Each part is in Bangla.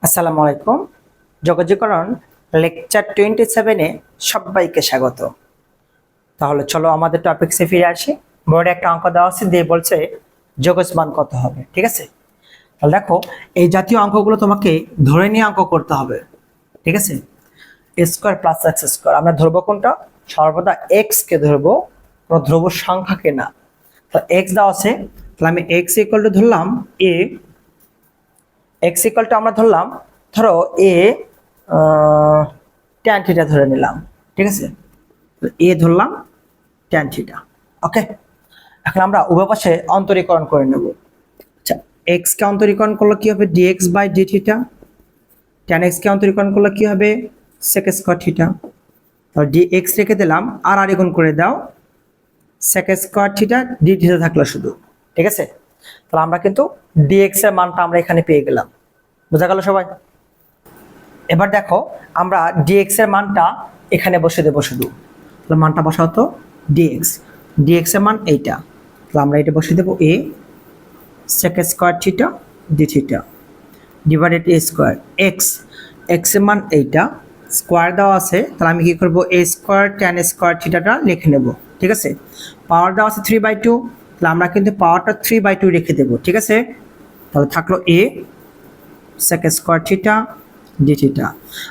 আসসালামু আলাইকুম। যোগাযোগকরণ লেকচার 27-এ সবাইকে স্বাগত। তাহলে চলো আমাদের টপিকসে ফিরে আসি। বোর্ডে একটা অঙ্ক দেওয়া আছে, দিয়ে বলছে যোগজ মান কত হবে। ঠিক আছে, তাহলে দেখো এই জাতীয় অঙ্কগুলো তোমাকে ধরে নিয়ে অঙ্ক করতে হবে। ঠিক আছে, এ স্কোয়ার প্লাস এক্স স্কোয়ার আমরা ধরবো কোনটা? সর্বদা এক্স কে ধরবো, কোনো ধ্রুব সংখ্যাকে না। তো এক্স দেওয়া আছে, তাহলে আমি এক্স ইকুয়াল টু ধরলাম এ, এক্স ইকুয়াল টু আমরা ধরলাম, ধরো এ ট্যান থিটা ধরে নিলাম। ঠিক আছে, এ ধরলাম ট্যান থিটা। ওকে, এখন আমরা উভয় পাশে অন্তরীকরণ করে নেব। আচ্ছা, এক্স কে অন্তরীকরণ করলে কি হবে? D x by d theta. Tan x কে অন্তরীকরণ করলে কি হবে? Sec square theta. তাহলে ডি এক্স রেখে দিলাম, আর গুণ করে দাও sec square theta, d theta থাকলো শুধু। ঠিক আছে, তাহলে আমরা কিন্তু ডিএক্স এর মানটা আমরা এখানে পেয়ে গেলাম। বোঝা গেল সবাই? এবার দেখো আমরা ডিএক্স এর মানটা এখানে বসে দেবো শুধু। তাহলে মানটা বসাও তো, ডিএক্স, ডিএক্স এর মান এইটা। তাহলে আমরা এটা বসে দেবো a sec square theta d theta divided a square x, x এর মান এইটা, স্কোয়ার দেওয়া আছে। তাহলে আমি কি করবো? এ স্কোয়ার ট্যান স্কোয়ার থিটাটা লিখে নেব। ঠিক আছে, পাওয়ার দেওয়া আছে 3/2, তাহলে আমরা কিন্তু পাওয়ারটা 3/2 রেখে দেবো। ঠিক আছে, তাহলে থাকলো a sec square theta d theta.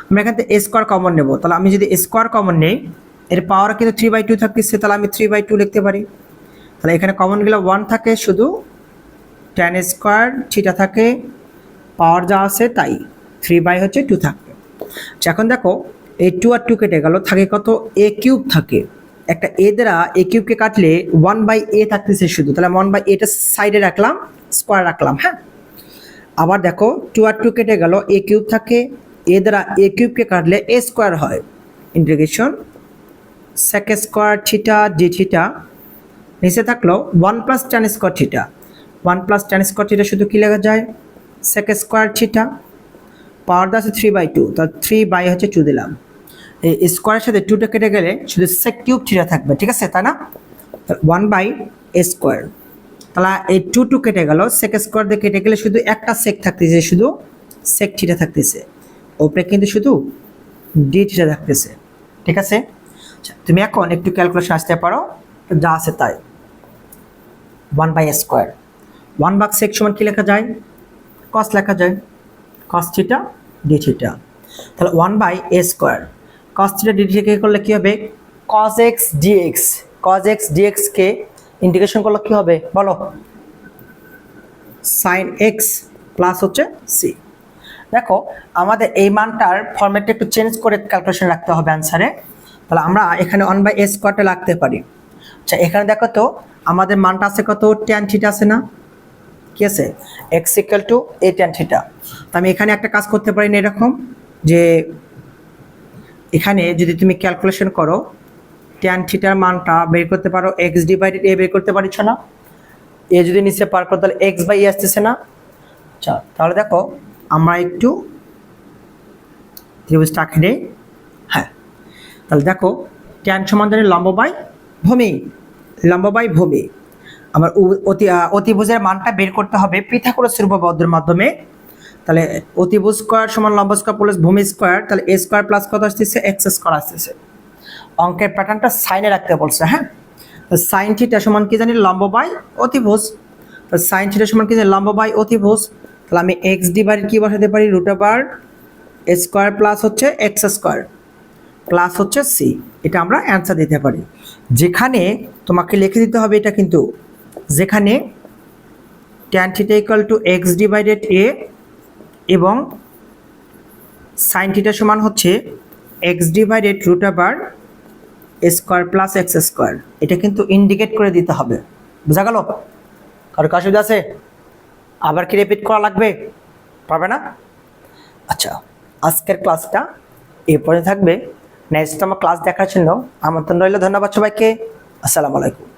আমরা এখান থেকে স্কোয়ার কমন নেব, তাহলে আমি যদি স্কোয়ার কমন নেই, এর পাওয়ার কিন্তু 3/2 থাকতেছে, তাহলে আমি 3/2 লিখতে পারি। তাহলে এখানে কমন গেলে 1 থাকে, শুধু ট্যান স্কোয়ার থিটা থাকে, পাওয়ার যা আছে তাই 3/2 থাকবে। এখন দেখো এই 2 আর 2 কেটে গেল, থাকে কত? এ কিউব থাকে। একটা এ দ্বারা এ কিউবকে কাটলে 1/a থাকতেছে শুধু, তাহলে 1/a টা সাইডে রাখলাম, স্কোয়ার রাখলাম। হ্যাঁ, আবার দেখো 2 আর 2 কেটে গেল, এ কিউব থাকে, এ দ্বারা এ কিউবকে কাটলে এ স্কোয়ার হয়। Integration sec square theta d theta, নিচে থাকলো 1 plus tan square theta. 1 plus tan square theta শুধু কি লেখা যায়? সেক স্কোয়ার থিটা। পাওয়ার আছে 3/2, তাহলে 3/2 দিলাম। এই স্কোয়ারের সাথে 2টা কেটে গেলে শুধু সেক কিউব থিটা থাকবে। ঠিক আছে, তাই না? 1/a square. তাহলে এই 2 কেটে গেল, সেক স্কোয়ার দিয়ে কেটে গেলে শুধু একটা সেক থাকতেছে, শুধু সেক থিটা থাকতেছে, ওপরে কিন্তু শুধু ডি থিটা থাকতেছে। ঠিক আছে, তুমি এখন একটু ক্যালকুলেশন আসতে পারো, যা আছে তাই। 1/a স্কোয়ার, 1 ভাগ সেক সমান কি লেখা যায়? কস লেখা যায়, কস থিটা ডি থিটা। তাহলে 1/a square cos theta d theta করলে কি হবে? Cos x dx, cos x dx কে ইন্টিগ্রেশন করলে কি হবে বলো? সাইন এক্স প্লাস হচ্ছে সি। দেখো আমাদের এই মানটার ফরম্যাটটা একটু চেঞ্জ করে ক্যালকুলেশন রাখতে হবে অ্যান্সারে। তাহলে আমরা এখানে 1/a স্কোয়ারটা রাখতে পারি। আচ্ছা, এখানে দেখো তো আমাদের মানটা আছে কত? ট্যান থিটা আছে না? কি আছে? X equal to A tan theta. তো আমি এখানে একটা কাজ করতে পারি না, এরকম যে এখানে যদি তুমি ক্যালকুলেশন করো, ট্যান থিটার মানটা বের করতে পারো, এক্স ডিভাইডেড এ বের করতে পারছো না? এ যদি নিচে পার করো তাহলে এক্স বাই এ আসতেছে না? আচ্ছা, তাহলে দেখো আমরা একটু ত্রিভুজটা আঁকে নেই। হ্যাঁ, তাহলে দেখো ট্যান সমান জানি লম্ব বাই ভূমি, লম্ব বাই ভূমি। আমার অতিভুজের মানটা বের করতে হবে পিথাগোরাস উপপাদ্যের মাধ্যমে। তাহলে অতিভুজ স্কয়ার সমান লম্ব স্কয়ার প্লাস ভূমি স্কয়ার, তাহলে এ স্কয়ার প্লাস কত আসতেছে? এক্স স্কয়ার আসতেছে। অঙ্কের প্যাটার্নটা সাইনে রাখতে বলছে। হ্যাঁ, সাইন থিটা সমান কি জানি? লম্ব বাই অতিভুজ। সাইন থিটা সমান কি জানি? লম্ব বাই অতিভুজ। তাহলে আমি এক্স ডিভাইডেড কি বসাতে পারি? Root over a square plus হচ্ছে এক্স স্কয়ার প্লাস হচ্ছে সি। এটা আমরা অ্যান্সার দিতে পারি। যেখানে তোমাকে লিখে দিতে হবে এটা কিন্তু, যেখানে tan theta equal to x divided a এবং সাইন থিটা সমান হচ্ছে x divided root over square plus x square, এটা কিন্তু ইন্ডিকেট করে দিতে হবে। বোঝা গেল? কারো অসুবিধা আছে? আবার কি রিপিট করা লাগবে? পারবে না? আচ্ছা, আজকের ক্লাসটা এই পর্যন্ত থাকবে। নেক্সট আমার ক্লাস দেখার জন্য আমন্ত্রণ রইল। ধন্যবাদ সবাইকে। আসসালামু আলাইকুম।